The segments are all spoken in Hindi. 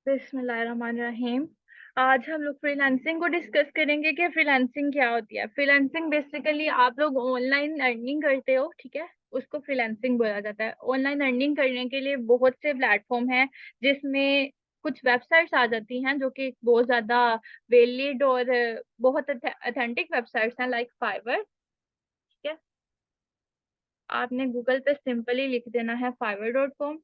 बिस्मिल्लाहिर्रहमानिर्रहीम। आज हम लोग फ्रीलांसिंग को डिस्कस करेंगे कि फ्रीलांसिंग क्या होती है। फ्रीलांसिंग बेसिकली आप लोग ऑनलाइन अर्निंग करते हो, ठीक है, उसको फ्रीलांसिंग बोला जाता है। ऑनलाइन अर्निंग करने के लिए बहुत से प्लेटफॉर्म हैं, जिसमें कुछ वेबसाइट्स आ जाती हैं जो कि बहुत ज्यादा वैलिड और बहुत अथेंटिक वेबसाइट्स हैं, लाइक फाइवर। ठीक है, आपने गूगल पे सिंपली लिख देना है fiverr.com।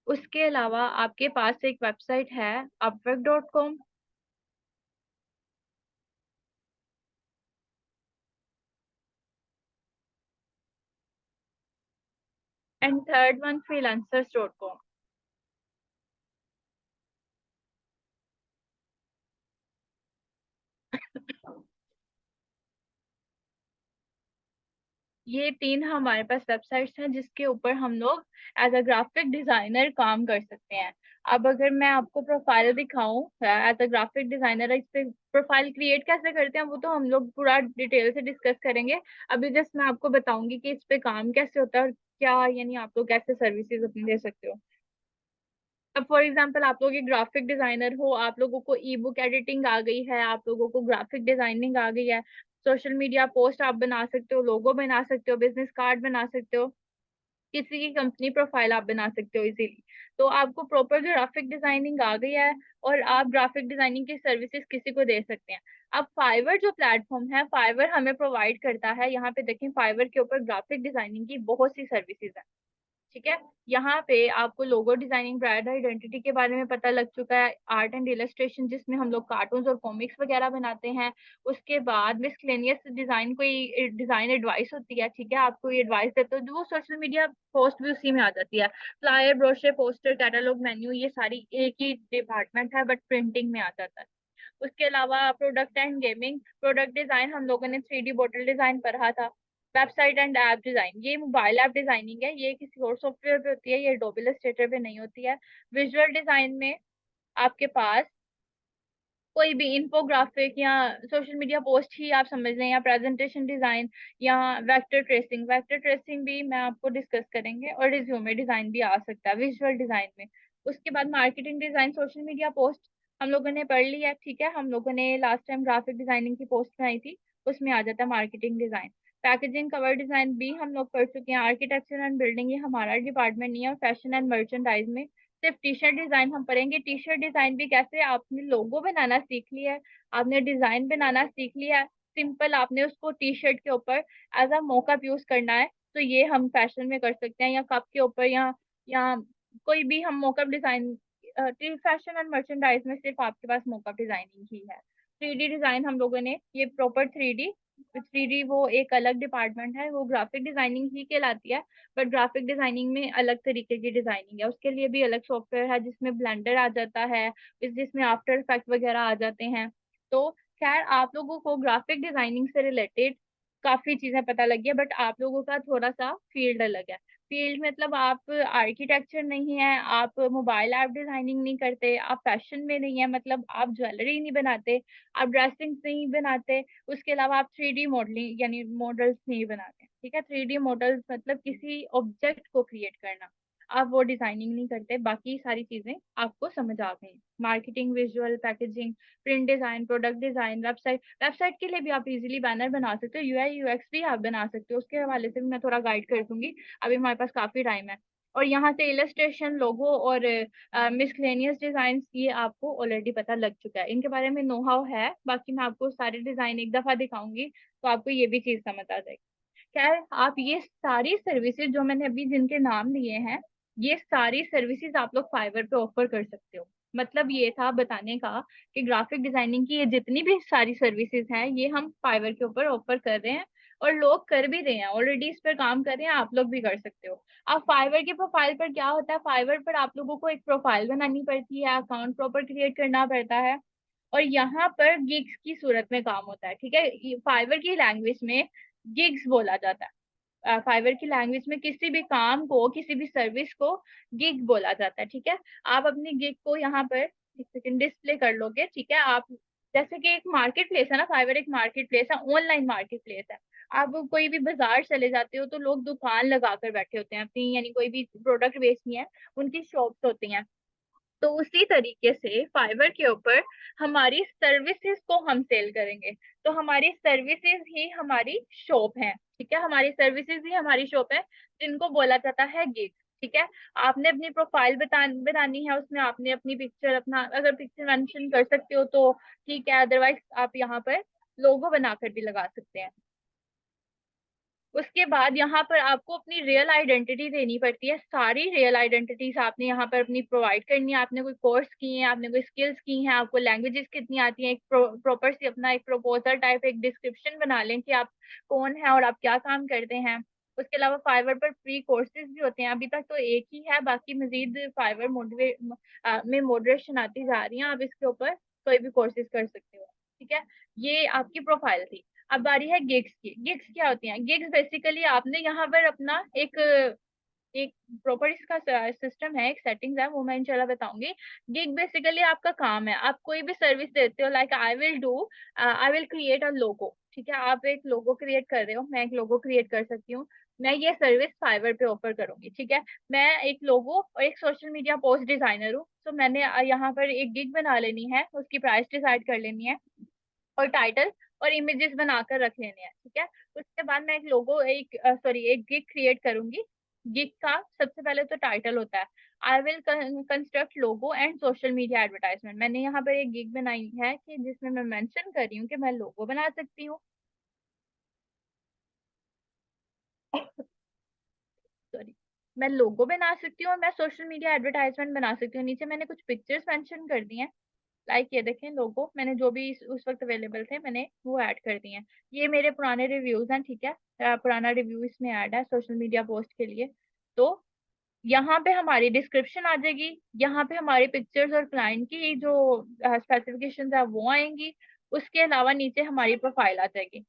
उसके अलावा आपके पास एक वेबसाइट है upwork.com। And third one freelancers.com। ये तीन हमारे पास वेबसाइट्स हैं जिसके ऊपर हम लोग एज अ ग्राफिक डिजाइनर काम कर सकते हैं। अब अगर मैं आपको प्रोफाइल दिखाऊं एज अ ग्राफिक डिजाइनर, इस पे प्रोफाइल क्रिएट कैसे करते हैं वो तो हम लोग पूरा डिटेल से डिस्कस करेंगे। अभी जस्ट मैं आपको बताऊंगी कि इस पे काम कैसे होता है और क्या यानी आप लोग कैसे सर्विसेज अपनी दे सकते हो। अब फॉर एग्जाम्पल आप लोग एक ग्राफिक डिजाइनर हो, आप लोगों को ई बुक एडिटिंग आ गई है, आप लोगों को ग्राफिक डिजाइनिंग आ गई है, सोशल मीडिया पोस्ट आप बना सकते हो, लोगो बना सकते हो, बिजनेस कार्ड बना सकते हो, किसी की कंपनी प्रोफाइल आप बना सकते हो इजीली। तो आपको प्रॉपर ग्राफिक डिजाइनिंग आ गई है और आप ग्राफिक डिजाइनिंग की सर्विसेज किसी को दे सकते हैं। अब फाइवर जो प्लेटफॉर्म है, फाइवर हमें प्रोवाइड करता है। यहाँ पे देखें, फाइवर के ऊपर ग्राफिक डिजाइनिंग की बहुत सी सर्विसेज है। ठीक है, यहाँ पे आपको लोगो डिजाइनिंग, ब्रांड आइडेंटिटी के बारे में पता लग चुका है, आर्ट एंड इलस्ट्रेशन जिसमें हम लोग कार्टून्स और कॉमिक्स वगैरह बनाते हैं। उसके बाद मिसलेनियस डिजाइन, कोई डिजाइन एडवाइस होती है, ठीक है, आपको ये एडवाइस देते हो, जो सोशल मीडिया पोस्ट भी उसी में आ जाती है। Flyer, brochure, poster, catalogue, menu, ये सारी एक ही डिपार्टमेंट है बट प्रिंटिंग में आ जाता है। उसके अलावा product and gaming, product design हम लोगों ने 3D बॉटल डिजाइन पढ़ा था। वेबसाइट एंड ऐप डिजाइन, ये मोबाइल ऐप डिजाइनिंग है, ये किसी और सॉफ्टवेयर पे होती है, ये एडोबी इलस्ट्रेटर पे नहीं होती है। विजुअल डिजाइन में आपके पास कोई भी इन्फोग्राफिक या सोशल मीडिया पोस्ट ही आप समझ लें, या प्रेजेंटेशन डिजाइन, या वेक्टर ट्रेसिंग। वेक्टर ट्रेसिंग भी मैं आपको डिस्कस करेंगे, और रिज्यूमे डिजाइन भी आ सकता है विजुअल डिजाइन में। उसके बाद marketing design, social media post हम लोगों ने पढ़ ली है, ठीक है, हम लोगों ने लास्ट टाइम ग्राफिक डिजाइनिंग की पोस्ट बनाई थी, उसमें आ जाता है marketing design. Packaging, cover design भी हम लोग पढ़ चुके हैं। आर्किटेक्चर एंड बिल्डिंग ये हमारा डिपार्टमेंट नहीं है। और फैशन एंड मर्चेंडाइज में सिर्फ टी शर्ट डिजाइन हम पढ़ेंगे। टी शर्ट डिजाइन भी कैसे, आपने लोगो बनाना सीख लिया है, आपने डिजाइन बनाना सीख लिया है, सिंपल आपने उसको टी शर्ट के ऊपर एज अ मोकअप यूज करना है, तो ये हम फैशन में कर सकते हैं, या कप के ऊपर, या कोई भी हम mockup design. Fashion and merchandise में सिर्फ आपके पास मोकअप डिजाइनिंग ही है। 3D डिजाइन हम लोगों ने, ये प्रॉपर 3D, 3D वो एक अलग डिपार्टमेंट है, वो ग्राफिक डिजाइनिंग ही कहलाती है। बट ग्राफिक डिजाइनिंग में अलग तरीके की डिजाइनिंग है, उसके लिए भी अलग सॉफ्टवेयर है, जिसमें ब्लेंडर आ जाता है, जिसमें आफ्टर इफेक्ट वगैरह आ जाते हैं। तो खैर, आप लोगों को ग्राफिक डिजाइनिंग से रिलेटेड काफी चीजें पता लगी है, बट आप लोगों का थोड़ा सा फील्ड अलग है। फील्ड मतलब आप आर्किटेक्चर नहीं है, आप मोबाइल ऐप डिजाइनिंग नहीं करते, आप फैशन में नहीं है, मतलब आप ज्वेलरी नहीं बनाते, आप ड्रेसिंग नहीं बनाते, उसके अलावा आप 3D मॉडलिंग यानी मॉडल्स नहीं बनाते। ठीक है, 3D मॉडल्स मतलब किसी ऑब्जेक्ट को क्रिएट करना, आप वो डिजाइनिंग नहीं करते। बाकी सारी चीजें आपको समझ आ गई। Marketing, visual, packaging, print design, product design, website, website के लिए भी आप इजीली बैनर बना सकते हो, यूआई यूएक्स भी आप बना सकते हो, उसके हवाले से भी मैं थोड़ा गाइड कर दूंगी, अभी हमारे पास काफी टाइम है। और यहाँ से इलस्ट्रेशन, लोगो और मिसलेनियस डिजाइन, ये आपको ऑलरेडी पता लग चुका है, इनके बारे में नो हाउ है। बाकी मैं आपको सारे डिजाइन एक दफा दिखाऊंगी तो आपको ये भी चीज समझ आ जाएगी। खैर, आप ये सारी सर्विसेज जो मैंने अभी जिनके नाम लिए हैं, ये सारी सर्विसेज आप लोग फाइवर पे ऑफर कर सकते हो। मतलब ये था बताने का कि ग्राफिक डिजाइनिंग की ये जितनी भी सारी सर्विसेज हैं, ये हम फाइवर के ऊपर ऑफर कर रहे हैं, और लोग कर भी रहे हैं, ऑलरेडी इस पर काम कर रहे हैं, आप लोग भी कर सकते हो। अब फाइवर के प्रोफाइल पर क्या होता है, फाइवर पर आप लोगों को एक प्रोफाइल बनानी पड़ती है, अकाउंट प्रॉपर क्रिएट करना पड़ता है, और यहाँ पर गिग्स की सूरत में काम होता है। ठीक है, फाइवर की लैंग्वेज में गिग्स बोला जाता है। फाइवर की लैंग्वेज में किसी भी काम को, किसी भी सर्विस को गिग बोला जाता है। ठीक है, आप अपनी गिग को यहाँ पर एक सेकंड डिस्प्ले कर लोगे, ठीक है, आप जैसे कि एक मार्केट प्लेस है ना, फाइवर एक मार्केट प्लेस है, ऑनलाइन मार्केट प्लेस है। आप कोई भी बाजार चले जाते हो तो लोग दुकान लगाकर बैठे होते हैं अपनी, यानी कोई भी प्रोडक्ट बेचनी है, उनकी शॉप्स होती हैं। तो उसी तरीके से फाइवर के ऊपर हमारी सर्विसेज को हम सेल करेंगे। तो हमारी सर्विसेज ही हमारी शॉप है, ठीक है, हमारी सर्विसेज ही हमारी शॉप है, जिनको बोला जाता है गिग। ठीक है, आपने अपनी प्रोफाइल बनानी है, उसमें आपने अपनी पिक्चर, अपना अगर पिक्चर मेंशन कर सकते हो तो ठीक है, अदरवाइज आप यहाँ पर लोगो बनाकर भी लगा सकते हैं। उसके बाद यहाँ पर आपको अपनी रियल आइडेंटिटी देनी पड़ती है, सारी रियल आइडेंटिटीज आपने यहाँ पर अपनी प्रोवाइड करनी है। आपने कोई कोर्स किए हैं, आपने कोई स्किल्स की हैं, आपको लैंग्वेजेस कितनी आती हैं, एक प्रॉपर सी अपना एक प्रपोजल टाइप एक डिस्क्रिप्शन बना लें कि आप कौन है और आप क्या काम करते हैं। उसके अलावा फाइवर पर फ्री कोर्सेज भी होते हैं, अभी तक तो एक ही है, बाकी मजीद फाइवर में मॉडरेशन आती जा रही है, आप इसके ऊपर कोई भी कोर्सेज कर सकते हो। ठीक है, ये आपकी प्रोफाइल थी। अब बारी है गिग्स की। गिग्स क्या होती हैं? गिग्स बेसिकली आपने यहाँ पर अपना एक एक प्रॉपर इसका सिस्टम है, एक सेटिंग्स है, वो मैं इंशाल्लाह बताऊंगी। गिग बेसिकली आपका काम है, आप कोई भी सर्विस देते हो, like I will create a logo. ठीक है, आप एक लोगो क्रिएट कर रहे हो, मैं एक लोगो क्रिएट कर सकती हूँ, मैं ये सर्विस फाइवर पे ऑफर करूंगी। ठीक है, मैं एक लोगो और एक सोशल मीडिया पोस्ट डिजाइनर हूँ, तो मैंने यहाँ पर एक गिग बना लेनी है, उसकी प्राइस डिसाइड कर लेनी है और टाइटल और इमेजेस बनाकर रख लेने हैं। ठीक है, उसके बाद मैं एक लोगो एक सॉरी एक गिग क्रिएट करूंगी। गिग का सबसे पहले तो टाइटल होता है, I will construct logo and social media advertisement. मैंने यहाँ पर एक गिग बनाई है कि जिसमें मैं मेंशन कर रही हूँ कि मैं लोगो बना सकती हूँ, सॉरी, मैं लोगो बना सकती हूँ और मैं सोशल मीडिया एडवर्टाइजमेंट बना सकती हूँ। नीचे मैंने कुछ पिक्चर्स मेंशन कर दी हैं, लाइक ये देखें लोगो, मैंने जो भी उस वक्त अवेलेबल थे मैंने वो ऐड कर दिए हैं। ये मेरे पुराने रिव्यूज हैं, ठीक है, पुराना रिव्यू इसमें ऐड है सोशल मीडिया पोस्ट के लिए। तो यहाँ पे हमारी डिस्क्रिप्शन आ जाएगी, यहाँ पे हमारी पिक्चर्स और क्लाइंट की जो स्पेसिफिकेशंस है वो आएंगी। उसके अलावा नीचे हमारी प्रोफाइल आ जाएगी।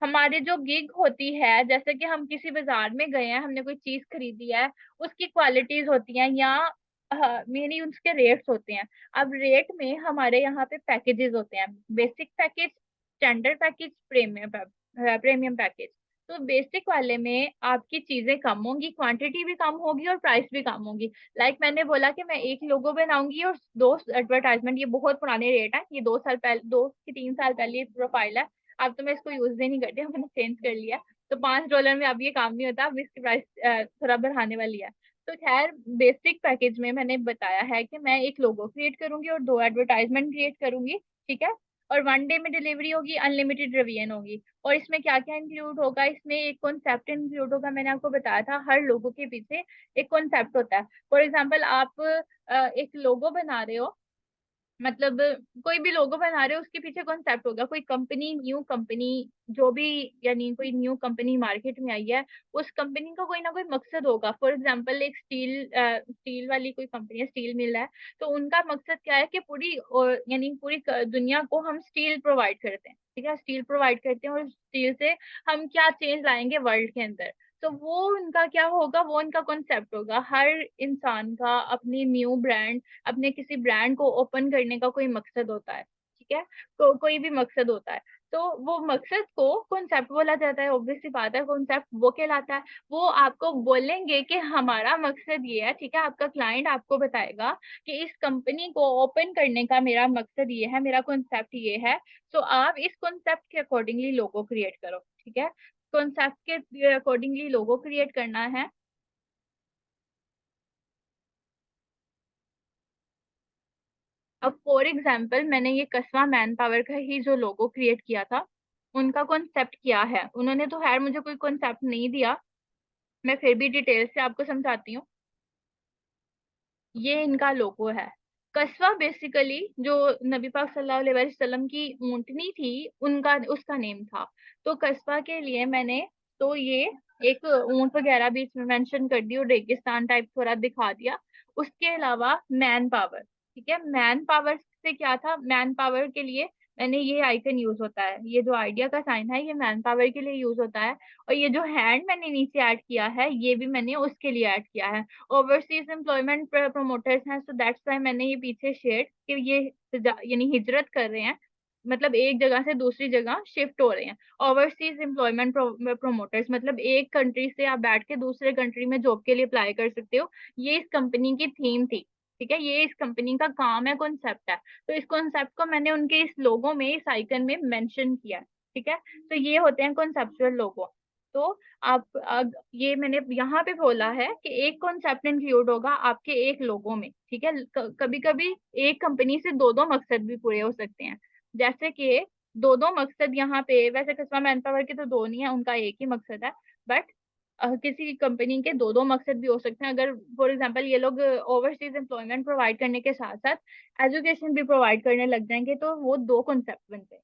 हमारी जो गिग होती है, जैसे कि हम किसी बाजार में गए हैं, हमने कोई चीज खरीदी है, उसकी क्वालिटीज होती हैं या मेनली उसके रेट्स होते हैं। अब रेट में हमारे यहाँ पे पैकेजेस होते हैं, basic package, standard package, premium package. तो बेसिक वाले में आपकी चीजें कम होंगी, क्वांटिटी भी कम होगी और प्राइस भी कम होगी। लाइक मैंने बोला कि मैं एक लोगो बनाऊंगी और दो एडवर्टाइजमेंट, ये बहुत पुराने रेट है, ये 2 साल पहले, 2 से 3 साल पहले प्रोफाइल है। अब तो मैं इसको यूज भी नहीं करती हूँ, मैंने चेंज कर लिया। तो $5 में अब ये काम नहीं होता, अब इसकी प्राइस थोड़ा बढ़ाने वाली है। तो खैर, बेसिक पैकेज में मैंने बताया है कि मैं एक लोगो क्रिएट करूंगी और दो एडवर्टाइजमेंट क्रिएट करूंगी। ठीक है, और 1 डे में डिलीवरी होगी, अनलिमिटेड रिवीजन होगी। और इसमें क्या क्या इंक्लूड होगा, इसमें एक कॉन्सेप्ट इंक्लूड होगा, मैंने आपको बताया था हर लोगो के पीछे एक कॉन्सेप्ट होता है। फॉर एग्जाम्पल, आप एक लोगो बना रहे हो, मतलब कोई भी लोगो बना रहे हो, उसके पीछे कॉन्सेप्ट होगा, कोई कंपनी, न्यू कंपनी, जो भी, यानी कोई न्यू कंपनी मार्केट में आई है, उस कंपनी का कोई ना कोई मकसद होगा। फॉर एग्जांपल, एक स्टील वाली कोई कंपनी है, स्टील मिल है, तो उनका मकसद क्या है कि यानी पूरी दुनिया को हम स्टील प्रोवाइड करते हैं। ठीक है, स्टील प्रोवाइड करते हैं और स्टील से हम क्या चेंज लाएंगे वर्ल्ड के अंदर। तो वो उनका क्या होगा, वो उनका कॉन्सेप्ट होगा। हर इंसान का अपनी न्यू ब्रांड, अपने किसी ब्रांड को ओपन करने का कोई मकसद होता है। ठीक है, तो कोई भी मकसद होता है, तो वो मकसद को कॉन्सेप्ट बोला जाता है। ऑब्वियस सी बात है, कॉन्सेप्ट वो कहलाता है। वो आपको बोलेंगे कि हमारा मकसद ये है। ठीक है, आपका क्लाइंट आपको बताएगा कि इस कंपनी को ओपन करने का मेरा मकसद ये है, मेरा कॉन्सेप्ट ये है। तो आप इस कॉन्सेप्ट के अकॉर्डिंगली लोगो क्रिएट करो। ठीक है, कॉन्सेप्ट के अकॉर्डिंगली लोगो क्रिएट करना है। अब फॉर एग्जाम्पल, मैंने ये कस्बा मैन पावर का ही जो लोगो क्रिएट किया था, उनका कॉन्सेप्ट क्या है, उन्होंने तो खैर मुझे कोई कॉन्सेप्ट नहीं दिया, मैं फिर भी डिटेल से आपको समझाती हूँ। ये इनका लोगो है। कस्बा बेसिकली जो नबी पाक सल्लल्लाहु अलैहि वसल्लम की ऊँटनी थी, उनका उसका नेम था। तो कस्बा के लिए मैंने, तो ये एक ऊँट वगैरह भी इसमें मेंशन कर दी और रेगिस्तान टाइप थोड़ा दिखा दिया। उसके अलावा मैन पावर, ठीक है, मैन पावर से क्या था, मैन पावर के लिए मैंने ये आइकन यूज होता है, ये जो आइडिया का साइन है, ये मैन पावर के लिए यूज होता है। और ये जो हैंड मैंने नीचे ऐड किया है, ये भी मैंने उसके लिए ऐड किया है। ओवरसीज एम्प्लॉयमेंट प्रमोटर्स हैं, सो दैट्स वाई मैंने ये पीछे शेड कि ये यानी हिजरत कर रहे हैं, मतलब एक जगह से दूसरी जगह शिफ्ट हो रहे हैं। ओवरसीज एम्प्लॉयमेंट प्रोमोटर्स, मतलब एक कंट्री से आप बैठ के दूसरे कंट्री में जॉब के लिए अप्लाई कर सकते हो। ये इस कंपनी की थीम थी, ठीक है, ये इस कंपनी का काम है, कॉन्सेप्ट है। तो इस कॉन्सेप्ट को मैंने उनके इस लोगो में, इस आइकन में मेंशन किया है, ठीक है। तो ये होते हैं कॉन्सेप्चुअल लोगो। तो ये मैंने यहाँ पे बोला है कि एक कॉन्सेप्ट इंक्लूड होगा आपके एक लोगो में, ठीक है। कभी कभी एक कंपनी से दो दो मकसद भी पूरे हो सकते हैं। जैसे कि दो दो मकसद यहाँ पे, वैसे कस्बा मैन पावर के तो दो नहीं है, उनका एक ही मकसद है। बट किसी कंपनी के दो दो मकसद भी हो सकते हैं। अगर फॉर एग्जांपल ये लोग ओवरसीज एम्प्लॉयमेंट प्रोवाइड करने के साथ साथ एजुकेशन भी प्रोवाइड करने लग जाएंगे, तो वो दो कॉन्सेप्ट बनते हैं।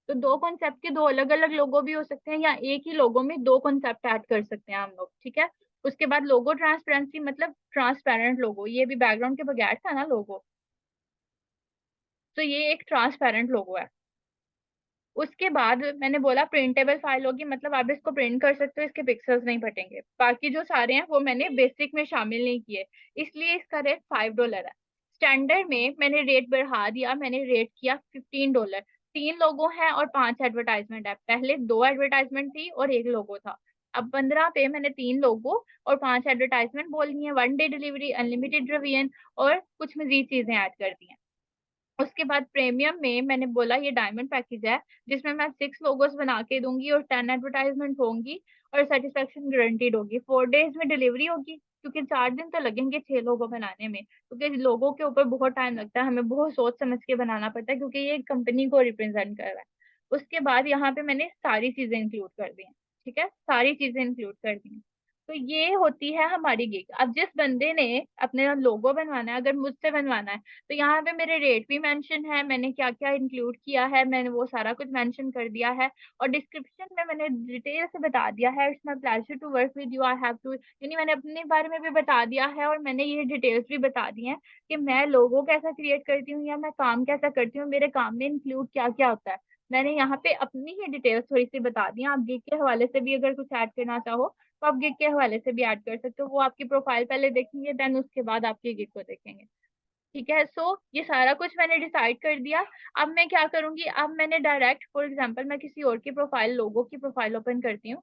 तो दो कॉन्सेप्ट के दो अलग अलग लोगो भी हो सकते हैं, या एक ही लोगो में दो कॉन्सेप्ट ऐड कर सकते हैं हम लोग, ठीक है। उसके बाद लोगो ट्रांसपेरेंसी, मतलब ट्रांसपेरेंट लोगो, ये भी बैकग्राउंड के बगैर था ना लोगो, तो ये एक ट्रांसपेरेंट लोगो है। उसके बाद मैंने बोला प्रिंटेबल फाइल होगी, मतलब आप इसको प्रिंट कर सकते हो, इसके पिक्सल्स नहीं फटेंगे। बाकी जो सारे हैं वो मैंने बेसिक में शामिल नहीं किए, इसलिए इसका रेट $5 है। स्टैंडर्ड में मैंने रेट बढ़ा दिया, मैंने रेट किया $15। तीन लोगो हैं और 5 एडवर्टाइजमेंट है, पहले दो एडवर्टाइजमेंट थी और एक लोगो था। अब 15 पे मैंने तीन लोगो और 5 एडवर्टाइजमेंट बोल दी है, 1 डे डिलीवरी, अनलिमिटेड रिवीजन और कुछ मजीद चीजें ऐड कर दी हैं। उसके बाद प्रीमियम में मैंने बोला ये डायमंड पैकेज है, जिसमें मैं 6 लोगोस बना के दूंगी और 10 एडवर्टाइजमेंट होंगी और सेटिस्फेक्शन गारंटीड होगी। 4 डेज में डिलीवरी होगी, क्योंकि 4 दिन तो लगेंगे 6 लोगों बनाने में, क्योंकि लोगों के ऊपर बहुत टाइम लगता है, हमें बहुत सोच समझ के बनाना पड़ता है, क्योंकि ये कंपनी को रिप्रेजेंट कर रहा है। उसके बाद यहाँ पे मैंने सारी चीजें इंक्लूड कर दी हैं, ठीक है, सारी चीजें इंक्लूड कर दी हैं। तो ये होती है हमारी गिग। अब जिस बंदे ने अपने लोगो बनवाना है, अगर मुझसे बनवाना है, तो यहाँ पे मेरे रेट भी मेंशन है, मैंने क्या क्या इंक्लूड किया है, मैंने वो सारा कुछ मेंशन कर दिया है। और डिस्क्रिप्शन में मैंने डिटेल से बता दिया है, it's my pleasure to work with you, I have to, यानी मैंने अपने बारे में भी बता दिया है और मैंने ये डिटेल्स भी बता दी हैं कि मैं लोगो कैसा क्रिएट करती हूँ या मैं काम कैसा करती हूँ, मेरे काम में इंक्लूड क्या क्या होता है। मैंने यहाँ पे अपनी ही डिटेल्स थोड़ी सी बता दी हैं। आप गिग के हवाले से भी अगर कुछ ऐड करना चाहो तो आप गिग के हवाले से भी ऐड कर सकते हो, वो आपकी प्रोफाइल पहले देखेंगे, देन उसके बाद आपकी गिग को देखेंगे, ठीक है। सो ये सारा कुछ मैंने डिसाइड कर दिया। अब मैं क्या करूंगी, अब मैंने डायरेक्ट फॉर एग्जांपल मैं किसी और की प्रोफाइल, लोगो की प्रोफाइल ओपन करती हूँ।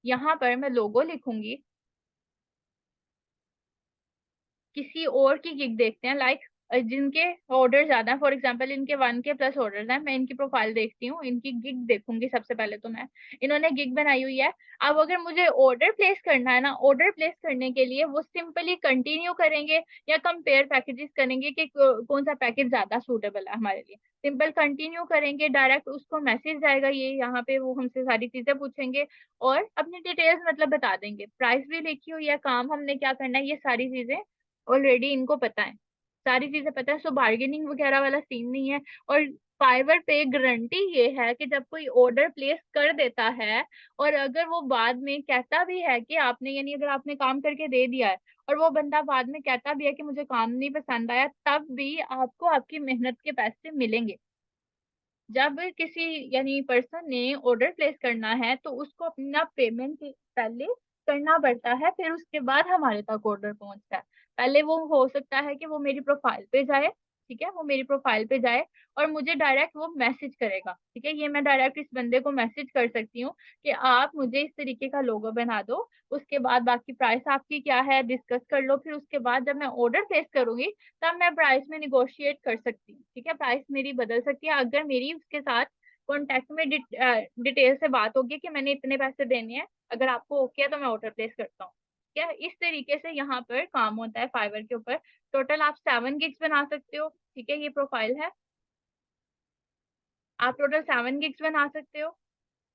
यहाँ पर मैं लोगो लिखूंगी, किसी और की गिग देखते हैं, लाइक जिनके ऑर्डर ज्यादा है, फॉर एग्जांपल इनके 1K+ ऑर्डर हैं, मैं इनकी प्रोफाइल देखती हूँ, इनकी गिग देखूंगी सबसे पहले तो मैं। इन्होंने गिग बनाई हुई है। अब अगर मुझे ऑर्डर प्लेस करना है ना, ऑर्डर प्लेस करने के लिए वो सिंपली कंटिन्यू करेंगे या कंपेयर पैकेजेस करेंगे कि कौन सा पैकेज ज्यादा सूटेबल है हमारे लिए। सिंपल कंटिन्यू करेंगे, डायरेक्ट उसको मैसेज जाएगा, ये यहाँ पे वो हमसे सारी चीजें पूछेंगे और अपनी डिटेल्स मतलब बता देंगे, प्राइस भी लिखी हुई है, काम हमने क्या करना है, ये सारी चीजें ऑलरेडी इनको पता है, सारी चीजें पता है। सो बार्गेनिंग वगैरह वाला सीन नहीं है। और फाइवर पे गारंटी ये है कि जब कोई ऑर्डर प्लेस कर देता है और अगर वो बाद में कहता भी है कि आपने, यानी अगर आपने काम करके दे दिया है और वो बंदा बाद में कहता भी है कि मुझे काम नहीं पसंद आया, तब भी आपको आपकी मेहनत के पैसे मिलेंगे। जब किसी यानी पर्सन ने ऑर्डर प्लेस करना है तो उसको अपना पेमेंट पहले करना पड़ता है, फिर उसके बाद हमारे तक ऑर्डर पहुंचता है। पहले वो हो सकता है कि वो मेरी प्रोफाइल पे जाए, ठीक है, वो मेरी प्रोफाइल पे जाए और मुझे डायरेक्ट वो मैसेज करेगा, ठीक है। ये मैं डायरेक्ट इस बंदे को मैसेज कर सकती हूँ कि आप मुझे इस तरीके का लोगो बना दो, उसके बाद बाकी प्राइस आपकी क्या है डिस्कस कर लो, फिर उसके बाद जब मैं ऑर्डर प्लेस करूंगी तब मैं प्राइस में निगोशिएट कर सकती हूँ, ठीक है। प्राइस मेरी बदल सकती है अगर मेरी उसके साथ कॉन्टेक्ट में डिटेल से बात होगी कि मैंने इतने पैसे देने हैं, अगर आपको ओके है तो मैं ऑर्डर प्लेस करता हूँ। क्या इस तरीके से यहाँ पर काम होता है फाइवर के ऊपर। टोटल आप 7 गिग्स बना सकते हो, ठीक है, ये प्रोफाइल है, आप टोटल 7 गिग्स बना सकते हो।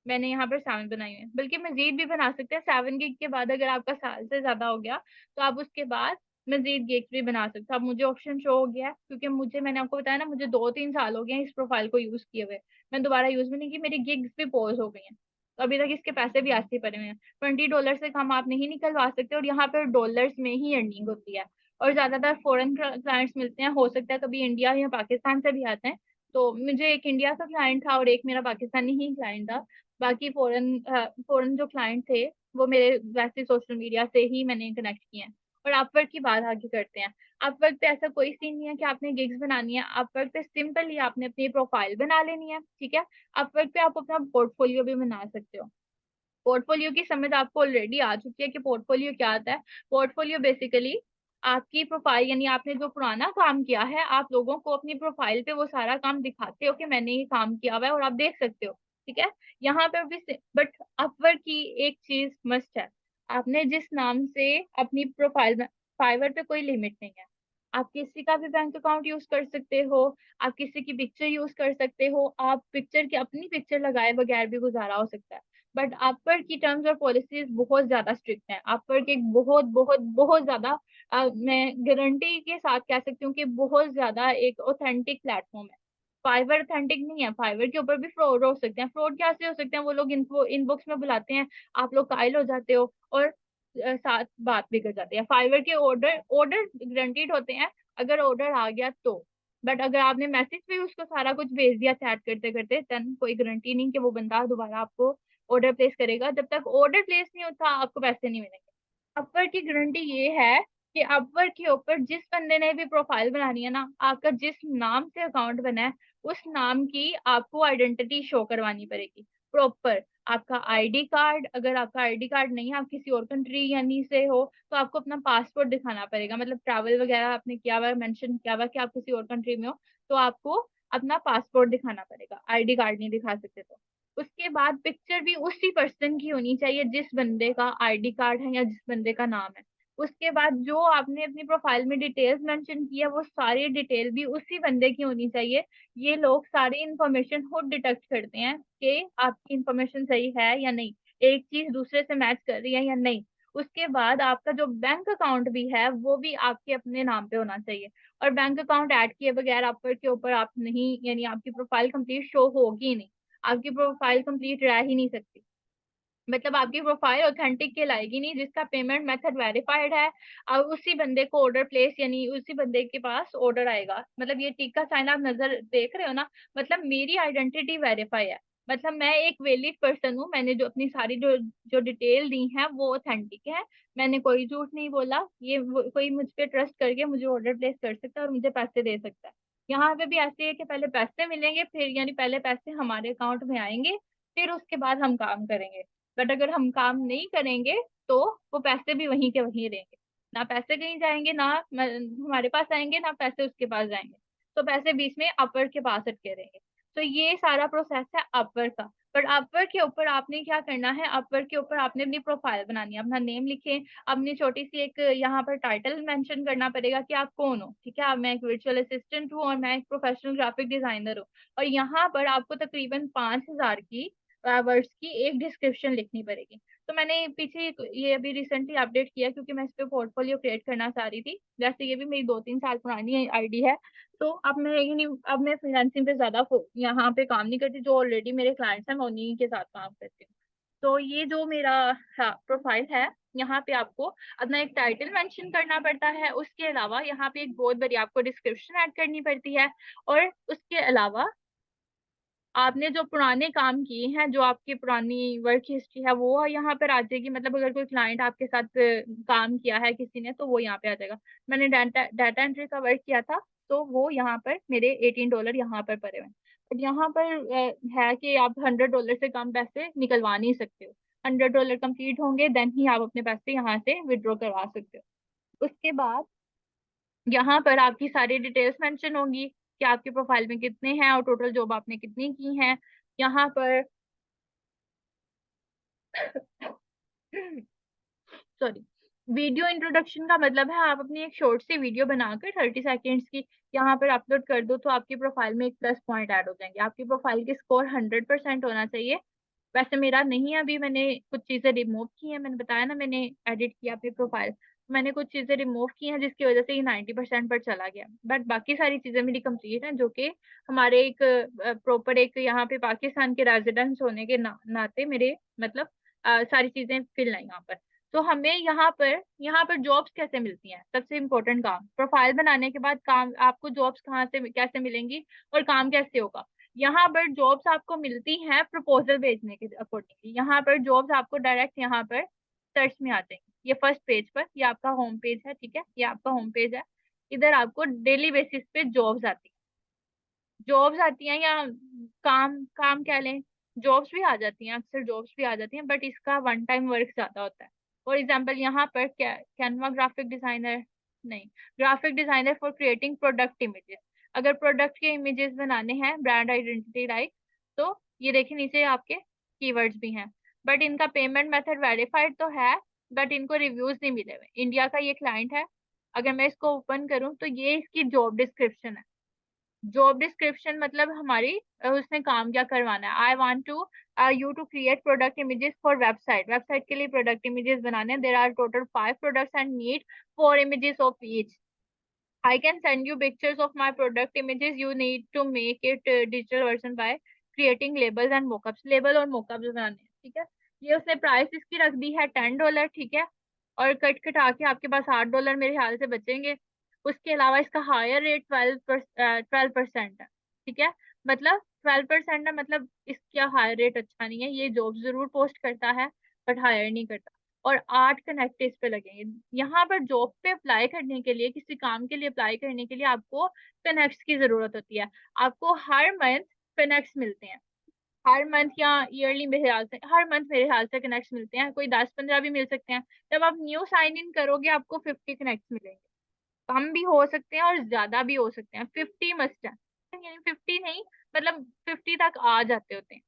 मैंने यहाँ पर 7 बनाई हुई है, बल्कि मजीद भी बना सकते हैं। 7 गिग के बाद अगर आपका साल से ज्यादा हो गया तो आप उसके बाद मजीद गिग्स भी बना सकते हो। अब मुझे ऑप्शन शो हो गया है, क्योंकि मुझे, मैंने आपको बताया ना, मुझे 2-3 साल हो गए हैं इस प्रोफाइल को यूज किए हुए। मैं दोबारा यूज भी नहीं की, मेरी गिग्स भी पॉज हो गई हैं, तो अभी तक इसके पैसे भी आते पड़े हुए हैं। $20 से कम आप नहीं निकलवा सकते और यहाँ पर डॉलर्स में ही अर्निंग होती है। और ज्यादातर फॉरेन क्लाइंट्स मिलते हैं, हो सकता है कभी इंडिया या पाकिस्तान से भी आते हैं। तो मुझे एक इंडिया का क्लाइंट था और एक मेरा पाकिस्तानी ही क्लाइंट था। बाकी फॉरेन फॉरेन जो क्लाइंट थे वो मेरे वैसे सोशल मीडिया से ही मैंने कनेक्ट किए हैं। और अपवर्क की बात आगे करते हैं। अपवर्क पे ऐसा कोई सीन नहीं है कि आपने गिग्स बनानी है। अपवर्क पे सिंपली आपने अपनी प्रोफाइल बना लेनी है, ठीक है। अपवर्क पे आप अपना पोर्टफोलियो भी बना सकते हो। पोर्टफोलियो की समझ आपको ऑलरेडी आ चुकी है कि पोर्टफोलियो क्या आता है। पोर्टफोलियो बेसिकली आपकी प्रोफाइल, यानी आपने जो पुराना काम किया है, आप लोगों को अपनी प्रोफाइल पे वो सारा काम दिखाते हो कि मैंने ये काम किया हुआ है और आप देख सकते हो, ठीक है। यहाँ पे भी बट अपवर्क की एक चीज मस्ट है, आपने जिस नाम से अपनी प्रोफाइल में, फाइवर पे कोई लिमिट नहीं है। आप किसी का भी बैंक अकाउंट यूज कर सकते हो, आप किसी की पिक्चर यूज कर सकते हो, आप पिक्चर की अपनी पिक्चर लगाए बगैर भी गुजारा हो सकता है। बट अपवर्क की टर्म्स और पॉलिसीज बहुत ज्यादा स्ट्रिक्ट हैं। अपवर्क एक बहुत बहुत बहुत ज्यादा मैं गारंटी के साथ कह सकती हूँ कि बहुत ज्यादा एक ऑथेंटिक प्लेटफॉर्म है। फाइवर ऑथेंटिक नहीं है, फाइवर के ऊपर भी फ्रॉड हो सकते हैं। फ्रॉड कैसे हो सकते हैं, वो लोग इनको इनबॉक्स में बुलाते हैं, आप लोग कायल हो जाते हो और साथ बात भी कर जाते हैं। फाइवर के ऑर्डर ऑर्डर गारंटीड होते हैं अगर ऑर्डर आ गया तो। बट अगर आपने मैसेज पे उसको सारा कुछ भेज दिया चैट करते करते, देन कोई गारंटी नहीं कि वो बंदा दोबारा आपको ऑर्डर प्लेस करेगा। जब तक ऑर्डर प्लेस नहीं होता आपको पैसे नहीं मिलेंगे। अपवर्क की गारंटी ये है कि अपवर्क के ऊपर जिस बंदे ने भी प्रोफाइल बनानी है ना, आपका जिस नाम से अकाउंट बना है उस नाम की आपको आइडेंटिटी शो करवानी पड़ेगी प्रॉपर। आपका आईडी कार्ड, अगर आपका आईडी कार्ड नहीं है, आप किसी और कंट्री यानी से हो, तो आपको अपना पासपोर्ट दिखाना पड़ेगा। मतलब ट्रैवल वगैरह आपने किया हुआ, मेंशन किया हुआ कि आप किसी और कंट्री में हो, तो आपको अपना पासपोर्ट दिखाना पड़ेगा, आईडी कार्ड नहीं दिखा सकते तो। उसके बाद पिक्चर भी उसी पर्सन की होनी चाहिए जिस बंदे का आईडी कार्ड है या जिस बंदे का नाम है। उसके बाद जो आपने अपनी प्रोफाइल में डिटेल्स मेंशन की है वो सारी डिटेल भी उसी बंदे की होनी चाहिए। ये लोग सारी इंफॉर्मेशन खुद डिटेक्ट करते हैं कि आपकी इंफॉर्मेशन सही है या नहीं, एक चीज दूसरे से मैच कर रही है या नहीं। उसके बाद आपका जो बैंक अकाउंट भी है वो भी आपके अपने नाम पे होना चाहिए। और बैंक अकाउंट ऐड किए बगैर आपके के ऊपर आप नहीं, यानी आपकी प्रोफाइल कंप्लीट शो होगी नहीं, आपकी प्रोफाइल कंप्लीट रह ही नहीं सकती। मतलब आपकी प्रोफाइल ऑथेंटिक कहलाएगी नहीं। जिसका पेमेंट मेथड वेरीफाइड है और उसी बंदे को ऑर्डर प्लेस, यानी उसी बंदे के पास ऑर्डर आएगा। मतलब ये टिक का साइन आप नजर देख रहे हो ना, मतलब मेरी आइडेंटिटी वेरीफाई है। मतलब मैं एक वैलिड पर्सन हूँ, मैंने जो अपनी सारी जो जो डिटेल दी है वो ऑथेंटिक है। मैंने कोई झूठ नहीं बोला। ये कोई मुझ पे ट्रस्ट करके मुझे ऑर्डर प्लेस कर सकता है और मुझे पैसे दे सकता है। यहाँ पे भी ऐसे है कि पहले पैसे मिलेंगे, फिर यानी पहले पैसे हमारे अकाउंट में आएंगे, फिर उसके बाद हम काम करेंगे। बट अगर हम काम नहीं करेंगे तो वो पैसे भी वहीं के वहीं रहेंगे, ना पैसे कहीं जाएंगे, ना हमारे पास आएंगे, ना पैसे उसके पास जाएंगे। तो पैसे बीच में अपवर्क के पास अटके रहेंगे। तो ये सारा प्रोसेस है अपवर्क का। बट अपवर्क के ऊपर आपने क्या करना है, अपवर्क के ऊपर आपने अपनी प्रोफाइल बनानी है, अपना नेम लिखे, अपनी छोटी सी एक यहाँ पर टाइटल मेंशन करना पड़ेगा कि आप कौन हो, ठीक है। अब मैं एक वर्चुअल असिस्टेंट हूँ और मैं एक प्रोफेशनल ग्राफिक डिजाइनर हूँ। और यहाँ पर आपको तकरीबन 5,000 की वर्ड्स की एक डिस्क्रिप्शन लिखनी पड़ेगी। तो मैंने पीछे ये अभी रिसेंटली अपडेट किया क्योंकि मैं इस पे पोर्टफोलियो क्रिएट करना चाह रही थी। वैसे ये भी मेरी 2-3 साल पुरानी आईडी है। तो अब मैं फ्रीलांसिंग पे ज्यादा यहाँ पे काम नहीं करती। जो ऑलरेडी मेरे क्लाइंट्स हैं मैं उन्हीं के साथ काम करती हूँ। तो ये जो मेरा प्रोफाइल है, यहाँ पे आपको अपना एक टाइटल मेंशन करना पड़ता है। उसके अलावा यहाँ पे एक बहुत बड़ी आपको डिस्क्रिप्शन ऐड करनी पड़ती है। और उसके अलावा आपने जो पुराने काम किए हैं, जो आपकी पुरानी वर्क हिस्ट्री है वो यहाँ पर आ जाएगी। मतलब अगर कोई क्लाइंट आपके साथ काम किया है किसी ने, तो वो यहाँ पे आ जाएगा। मैंने डाटा डाटा एंट्री का वर्क किया था, तो वो यहाँ पर मेरे $18 यहाँ पर पड़े हुए हैं। बट यहाँ पर है कि आप $100 से कम पैसे निकलवा नहीं सकते हो। $100 कंप्लीट होंगे देन ही आप अपने पैसे यहाँ से विड्रॉ करवा सकते हो। उसके बाद यहाँ पर आपकी सारी डिटेल्स मेंशन होंगी कि आपके प्रोफाइल में कितने हैं और टोटल जॉब आपने कितनी की हैं। यहाँ पर सॉरी, वीडियो इंट्रोडक्शन का मतलब है आप अपनी एक शॉर्ट सी वीडियो बनाकर 30 सेकेंड्स की यहाँ पर अपलोड कर दो, तो आपकी प्रोफाइल में एक प्लस पॉइंट ऐड हो जाएंगे। आपकी प्रोफाइल की स्कोर 100% होना चाहिए। वैसे मेरा नहीं है, अभी मैंने कुछ चीजें रिमूव की हैं। मैंने बताया ना, मैंने एडिट किया अपनी प्रोफाइल, मैंने कुछ चीजें रिमूव की हैं जिसकी वजह से ये 90% पर चला गया। बट बाकी सारी चीजें मेरी कंप्लीट हैं, जो कि हमारे एक प्रॉपर एक यहाँ पे पाकिस्तान के रेजिडेंट्स होने के नाते मेरे मतलब सारी चीजें फिल है यहाँ पर। तो हमें यहाँ पर जॉब्स कैसे मिलती हैं, सबसे इम्पोर्टेंट काम प्रोफाइल बनाने के बाद काम, आपको जॉब्स कहाँ से कैसे मिलेंगी और काम कैसे होगा। यहाँ पर जॉब्स आपको मिलती हैं प्रपोजल भेजने के अकॉर्डिंगली। यहाँ पर जॉब्स आपको डायरेक्ट यहाँ पर सर्च में आ जाएंगी। ये फर्स्ट पेज पर, ये आपका होम पेज है, ठीक है, ये आपका होम पेज है। इधर आपको डेली बेसिस पे जॉब्स आती हैं, जॉब्स आती हैं, या काम काम कह लें, जॉब्स भी आ जाती हैं, अक्सर जॉब्स भी आ जाती हैं, बट इसका वन टाइम वर्क ज्यादा होता है। फॉर एग्जाम्पल यहाँ पर कैनवा ग्राफिक डिजाइनर, नहीं, graphic designer for creating product images. अगर प्रोडक्ट के इमेजेस बनाने हैं, ब्रांड आइडेंटिटी लाइक, तो ये देखिए नीचे आपके कीवर्ड्स भी हैं। बट इनका पेमेंट मेथड वेरीफाइड तो है, बट इनको रिव्यूज नहीं मिले हुए। इंडिया का ये क्लाइंट है। अगर मैं इसको ओपन करूं तो ये इसकी जॉब डिस्क्रिप्शन है। जॉब डिस्क्रिप्शन मतलब हमारी उसने काम क्या करवाना है। I want to you to create product images for website, website के लिए प्रोडक्ट इमेजेस बनाने हैं। There are total 5 products and need 4 images of each. I can send you pictures of my product images. You need to make it digital version by creating labels and mockups. Label और mockups बनाने हैं, ठीक है। ये उसने प्राइस इसकी रख दी है $10, ठीक है। और कट कटा के आपके पास $8 मेरे ख्याल से बचेंगे। उसके अलावा इसका हायर रेट 12% है, ठीक है। मतलब 12% है, मतलब इसका हायर रेट अच्छा नहीं है। ये जॉब जरूर पोस्ट करता है बट हायर नहीं करता। और 8 कनेक्ट इस पे लगेंगे। यहाँ पर जॉब पे अप्लाई करने के लिए, किसी काम के लिए अप्लाई करने के लिए आपको कनेक्ट्स की जरूरत होती है। आपको हर मंथ कनेक्ट्स मिलते हैं, हर मंथ या ईयरली मेरे ख्याल से हर मंथ मेरे ख्याल से कनेक्ट्स मिलते हैं, कोई 10-15 भी मिल सकते हैं। जब आप न्यू साइन इन करोगे आपको 50 कनेक्ट्स मिलेंगे। कम भी हो सकते हैं और ज्यादा भी हो सकते हैं, 50 मस्ट है, यानी 50 नहीं, मतलब 50 तक आ जाते होते हैं।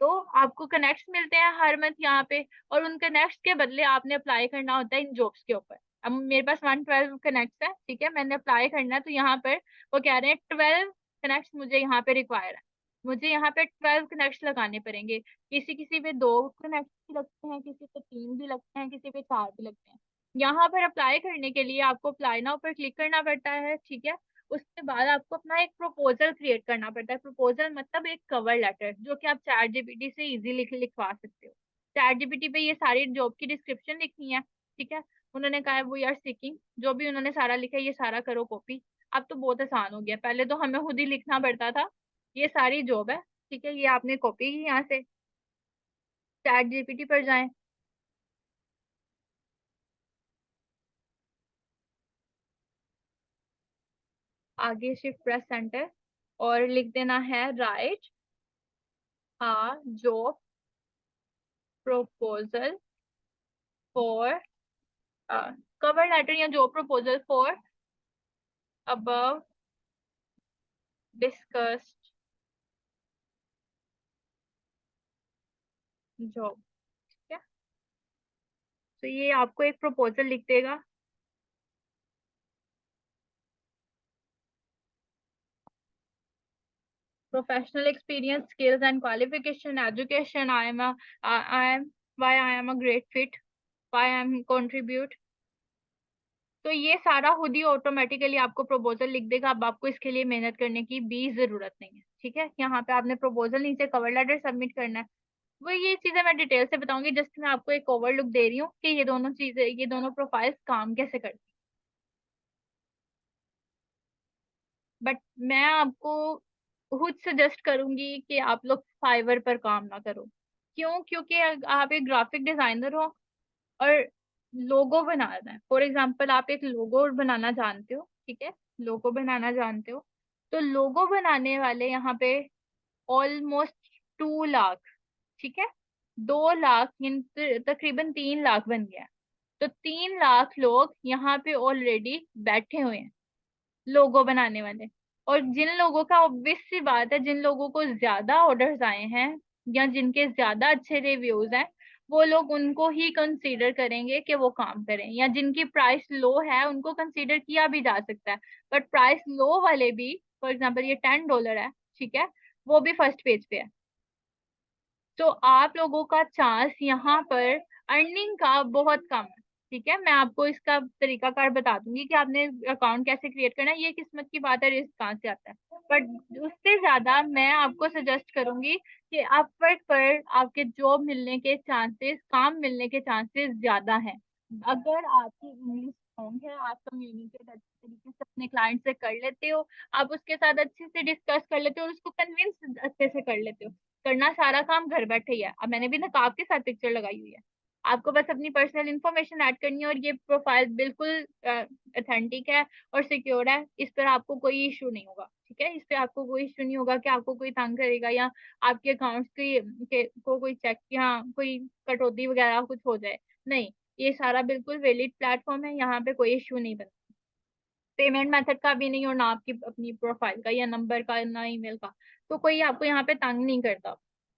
तो आपको कनेक्ट्स मिलते हैं हर मंथ यहाँ पे। और उन कनेक्ट्स के बदले आपने अप्लाई करना होता है इन जॉब्स के ऊपर। अब मेरे पास 112 कनेक्ट्स है, ठीक है, मैंने अप्लाई करना है, तो यहाँ पर वो कह रहे हैं 12 कनेक्ट्स मुझे यहाँ पे रिक्वायर है। मुझे यहाँ पे 12 कनेक्ट्स लगाने पड़ेंगे। किसी किसी पे 2 कनेक्ट्स भी लगते हैं, किसी पे 3 भी लगते हैं, किसी पे 4 भी लगते हैं। यहाँ पर अप्लाई करने के लिए आपको अप्लाई नाउ पर क्लिक करना पड़ता है, ठीक है। उसके बाद आपको अपना एक प्रपोजल क्रिएट करना पड़ता है। प्रपोजल मतलब एक कवर लेटर, जो कि आप चैट जीपीटी से इजीली लिखवा सकते हो। चैट जीपीटी पे ये सारी जॉब की डिस्क्रिप्शन लिखनी है, ठीक है। उन्होंने कहा है वी आर सीकिंग, जो भी उन्होंने सारा लिखा है ये सारा करो कॉपी। अब तो बहुत आसान हो गया, पहले तो हमें खुद ही लिखना पड़ता था। ये सारी जॉब है, ठीक है, ये आपने कॉपी की यहाँ से, चैट जीपीटी पर जाएं, आगे शिफ्ट प्रेस सेंटर, और लिख देना है right job proposal for cover letter या job proposal for above discussed job, ठीक है। तो ये आपको एक प्रपोजल लिख देगा। Professional experience, skills and qualification, education, I am why I am a great fit, why I am contribute. तो ये सारा खुद ही ऑटोमेटिकली आपको प्रपोजल लिख देगा। अब आपको इसके लिए मेहनत करने की भी जरूरत नहीं है, ठीक है। यहाँ पे आपने प्रपोजल नीचे कवर लेटर सबमिट करना है। वो ये चीजें मैं डिटेल से बताऊंगी, जस्ट मैं आपको एक ओवरलुक दे रही हूँ कि ये दोनों चीजें, ये दोनों प्रोफाइल्स काम कैसे करती। बट मैं आपको खुद सजेस्ट करूंगी कि आप लोग फाइवर पर काम ना करो। क्यों? क्योंकि आप एक ग्राफिक डिजाइनर हो और लोगो बनाना है। फॉर एग्जाम्पल आप एक लोगो बनाना जानते हो, ठीक है, लोगो बनाना जानते हो, तो लोगो बनाने वाले यहाँ पे ऑलमोस्ट 2 लाख, ठीक है, 2 लाख तकरीबन 3 लाख बन गया। तो 3 लाख लोग यहाँ पे ऑलरेडी बैठे हुए हैं, लोगो बनाने वाले। और जिन लोगों का ऑब्वियस सी बात है, जिन लोगों को ज्यादा ऑर्डर्स आए हैं या जिनके ज्यादा अच्छे रिव्यूज हैं, वो लोग उनको ही कंसीडर करेंगे कि वो काम करें। या जिनकी प्राइस लो है उनको कंसीडर किया भी जा सकता है, बट प्राइस लो वाले भी, फॉर एग्जाम्पल ये $10 है, ठीक है, वो भी फर्स्ट पेज पे है। तो आप लोगों का चांस यहाँ पर अर्निंग का बहुत कम है, ठीक है। मैं आपको इसका तरीकाकार बता दूंगी कि आपने अकाउंट कैसे क्रिएट करना है। ये किस्मत की बात है, रिस्क कहाँ से आता है। बट उससे ज्यादा मैं आपको सजेस्ट करूंगी कि अपवर्क पर आपके जॉब मिलने के चांसेस, काम मिलने के चांसेस ज्यादा हैं। अगर आपकी इंग्लिश स्ट्रॉन्ग है, आप कम्युनिकेट अच्छे तरीके से अपने क्लाइंट से कर लेते हो, आप उसके साथ अच्छे से डिस्कस कर लेते हो और उसको कन्विंस अच्छे से कर लेते हो। करना सारा काम घर बैठे ही है। अब मैंने भी नकाब के साथ पिक्चर लगाई हुई है, आपको बस अपनी पर्सनल इन्फॉर्मेशन ऐड करनी है और ये प्रोफाइल बिल्कुल ऑथेंटिक है और सिक्योर है। इस पर आपको कोई इशू नहीं होगा, ठीक है? इस पे आपको कोई इशू नहीं होगा कि आपको कोई तंग करेगा या आपके अकाउंट्स को कोई चेक या कोई कटौती वगैरह कुछ हो जाए। नहीं, ये सारा बिल्कुल वैलिड प्लेटफॉर्म है, यहाँ पे कोई इशू नहीं बनता। पेमेंट मेथड का भी नहीं और ना आपकी अपनी प्रोफाइल का या नंबर का ना ईमेल का। तो कोई आपको यहाँ पे तंग नहीं करता।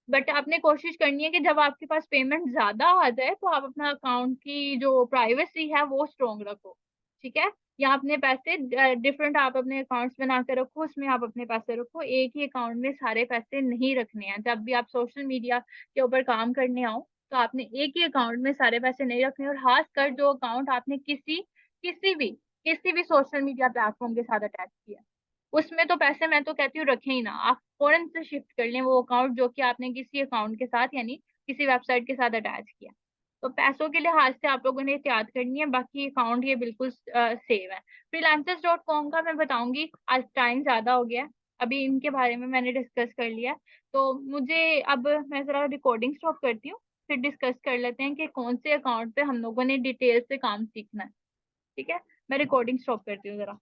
बट आपने कोशिश करनी है कि जब आपके पास पेमेंट ज्यादा आ जाए तो आप अपना अकाउंट की जो प्राइवेसी है वो स्ट्रोंग रखो, ठीक है? या अपने पैसे डिफरेंट आप अपने अकाउंट्स बना के रखो, उसमें आप अपने पैसे रखो। एक ही अकाउंट में सारे पैसे नहीं रखने हैं। जब भी आप सोशल मीडिया के ऊपर काम करने आओ तो आपने एक ही अकाउंट में सारे पैसे नहीं रखने, और खास कर जो अकाउंट आपने किसी भी किसी भी सोशल मीडिया प्लेटफॉर्म के साथ अटैच किया, उसमें तो पैसे मैं तो कहती हूँ रखें ही ना। आप फौरन से शिफ्ट कर लें वो अकाउंट जो कि आपने किसी अकाउंट के साथ यानी किसी वेबसाइट के साथ अटैच किया। तो पैसों के लिहाज से आप लोगों ने एहतियात करनी है, बाकी अकाउंट ये बिल्कुल सेव है। freelancers.com का मैं बताऊंगी, आज टाइम ज्यादा हो गया है, अभी इनके बारे में मैंने डिस्कस कर लिया है। तो मुझे अब मैं जरा रिकॉर्डिंग स्टॉप करती हूँ, फिर डिस्कस कर लेते हैं कि कौन से अकाउंट पे हम लोगों ने डिटेल से काम सीखना है। ठीक है, मैं रिकॉर्डिंग स्टॉप करती हूँ जरा।